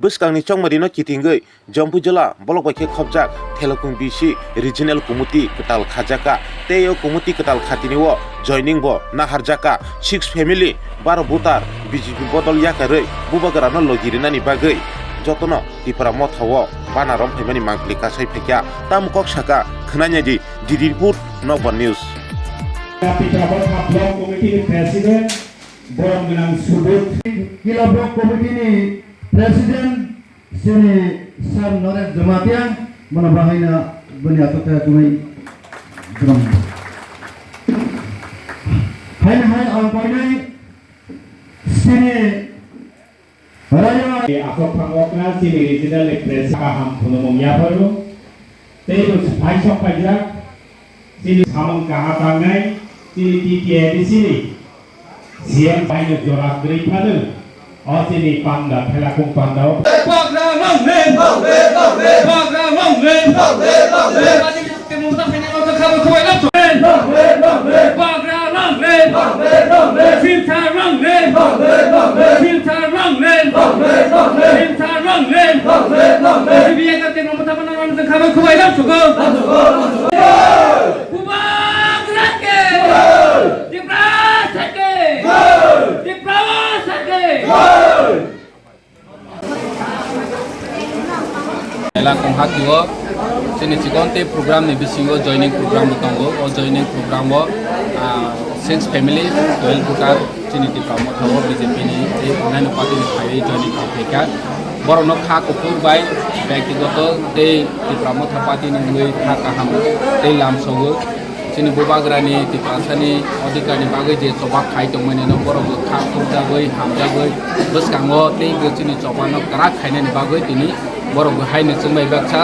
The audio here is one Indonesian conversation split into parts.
Buskangni chongmari no kitingei Jampu Jila bolok bai ke khobjak Thelakung bisi regional committee ketal khajaka teo committee ketal khatini wo joining bo naharjaka 6 family 12 voter BJP bodol yakarei bubagara no logirinani bagai jotono tipara mothawo banarom phaimani mangpli kasai phekya tamkok saka khnanya di Didipur Nokban News. Pejabat Blok Komite Presiden Borong Gelang Subut Kila Blok Komite ini Presiden sini Sam Noret Jematian menambahnya beni atau kumai drum. Hai angkanya sini Raya aku pangokna sini regional express kaham penomongnya baru. Terus paisok pajak sini samang kahatangai sini di sini siang banyak jorak dari pada. Oh sini panda Thelakung pandau. Program Thelakung hatiwo sini cikonte program ni bisingo joining program utango o joining program wo 6 family 12 voter sini di promo thawo BJP ni nanu party ni phai joining kapeka borono kha kupur bai ব্যক্তিগত te di promo thapati ni ngui kha kaham te lam sogo sini bubagrani di pasani odikani bagai je coba khai tongmani no borogo kha kupda goi hamja goi buskango te sini coba no karak khaine ni bagai tini borok hai ne chungmai baksa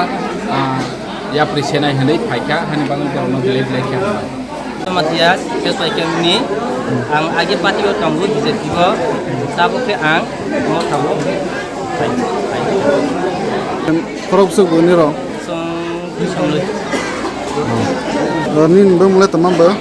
ya presena hanai phaika hani bangun borno belai kya Matias sesuai kami ang agi pati ko kambu BJP ko sabo ke ang mo tabo korop su guniro song samle nin bang mulai tamam ba